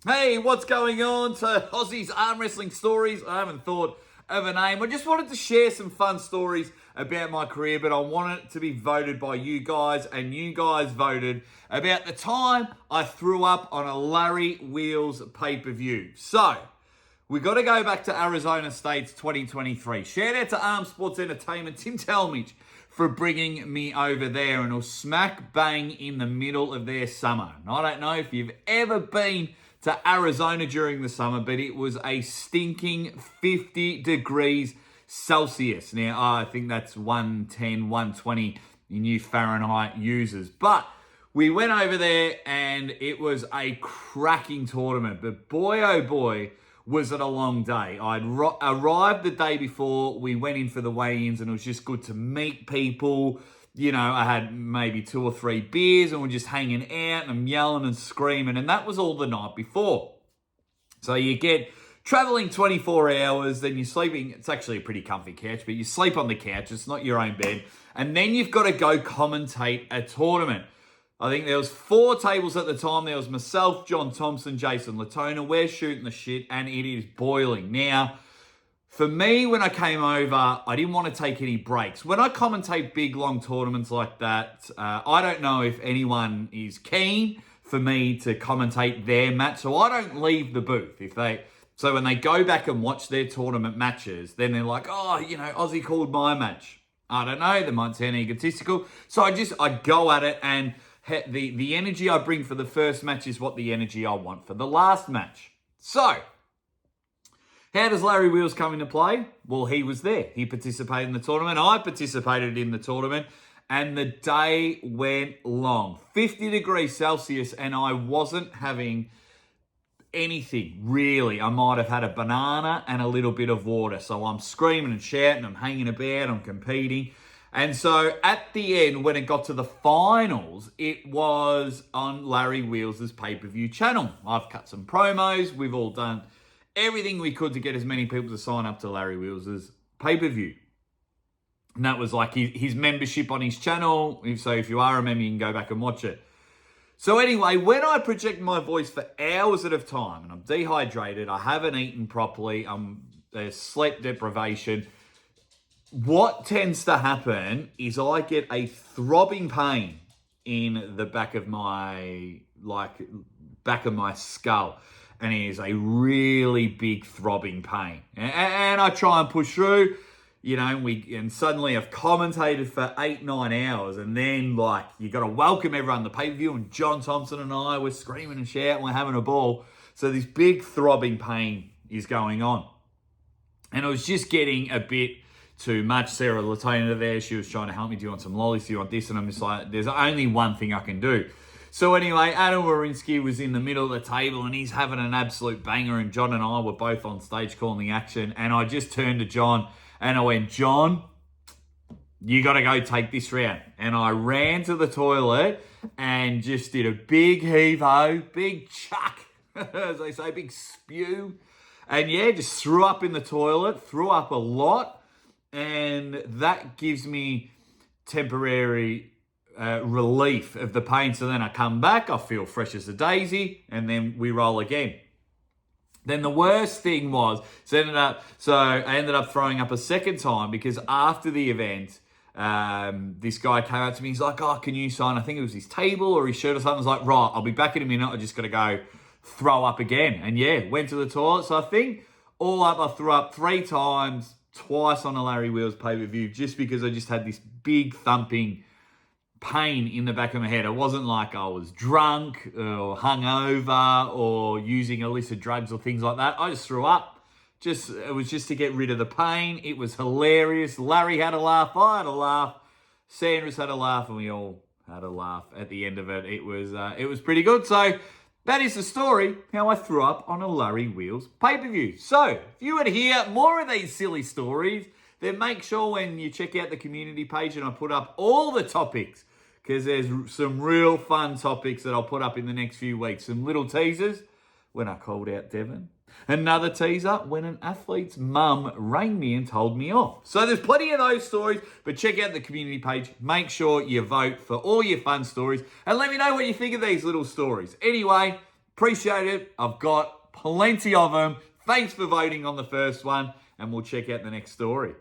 Hey, what's going on? To Aussie's Arm Wrestling Stories. I haven't thought of a name. I just wanted to share some fun stories about my career, but I want it to be voted by you guys, and you guys voted about the time I threw up on a Larry Wheels pay-per-view. So, we got to go back to Arizona State's 2023. Shout out to Arm Sports Entertainment, Tim Talmadge, for bringing me over there, and it was smack bang in the middle of their summer. And I don't know if you've ever been to Arizona during the summer, but it was a stinking 50 degrees Celsius. Now, I think that's 110, 120 in you Fahrenheit users. But we went over there and it was a cracking tournament. But boy, oh boy, was it a long day. I'd arrived the day before. We went in for the weigh-ins and it was just good to meet people. You know, I had maybe 2 or 3 beers and we're just hanging out and I'm yelling and screaming. And that was all the night before. So you get traveling 24 hours, then you're sleeping. It's actually a pretty comfy couch, but you sleep on the couch. It's not your own bed. And then you've got to go commentate a tournament. I think there was 4 tables at the time. There was myself, John Thompson, Jason Latona. We're shooting the shit and it is boiling. Now, for me, when I came over, I didn't want to take any breaks. When I commentate big, long tournaments like that, I don't know if anyone is keen for me to commentate their match, so I don't leave the booth. So when they go back and watch their tournament matches, then they're like, oh, you know, Aussie called my match. I don't know, they might sound egotistical. So I go at it, and the energy I bring for the first match is what the energy I want for the last match. So, how does Larry Wheels come into play? Well, he was there. He participated in the tournament. I participated in the tournament. And the day went long. 50 degrees Celsius, and I wasn't having anything, really. I might have had a banana and a little bit of water. So I'm screaming and shouting. I'm hanging about. I'm competing. And so at the end, when it got to the finals, it was on Larry Wheels' pay-per-view channel. I've cut some promos. We've all done everything we could to get as many people to sign up to Larry Wheels' pay-per-view. And that was like his membership on his channel. So if you are a member, you can go back and watch it. So anyway, when I project my voice for hours at a time and I'm dehydrated, I haven't eaten properly, there's sleep deprivation, what tends to happen is I get a throbbing pain in the back of my skull. And it is a really big throbbing pain. And I try and push through, you know, and suddenly I've commentated for 8-9 hours, and then you got to welcome everyone to the pay-per-view, and John Thompson and I were screaming and shouting, we're having a ball. So this big throbbing pain is going on. And it was just getting a bit too much. Sarah Latona there, she was trying to help me. Do you want some lollies? Do you want this? And I'm just like, there's only one thing I can do. So anyway, Adam Wawrinski was in the middle of the table and he's having an absolute banger, and John and I were both on stage calling the action, and I just turned to John and I went, John, you got to go take this round. And I ran to the toilet and just did a big heave-ho, big chuck, as they say, big spew. And yeah, just threw up in the toilet, threw up a lot, and that gives me temporary relief of the pain. So then I come back, I feel fresh as a daisy, and then we roll again. Then the worst thing was, so I ended up throwing up a second time, because after the event, this guy came up to me, he's like, oh, can you sign, I think it was his table or his shirt or something. I was like, right, I'll be back in a minute, I just got to go throw up again. And yeah, went to the toilet. So I think all up, I threw up 3 times, twice on a Larry Wheels pay-per-view, just because I just had this big thumping pain in the back of my head. It wasn't like I was drunk or hungover or using illicit drugs or things like that. I just threw up. It was just to get rid of the pain. It was hilarious. Larry had a laugh. I had a laugh. Sandra's had a laugh, and we all had a laugh at the end of it. It was pretty good. So that is the story, how I threw up on a Larry Wheels pay-per-view. So if you want to hear more of these silly stories, then make sure when you check out the community page, and I put up all the topics, because there's some real fun topics that I'll put up in the next few weeks. Some little teasers when I called out Devon. Another teaser when an athlete's mum rang me and told me off. So there's plenty of those stories, but check out the community page. Make sure you vote for all your fun stories and let me know what you think of these little stories. Anyway, Appreciate it. I've got plenty of them. Thanks for voting on the first one, and we'll check out the next story.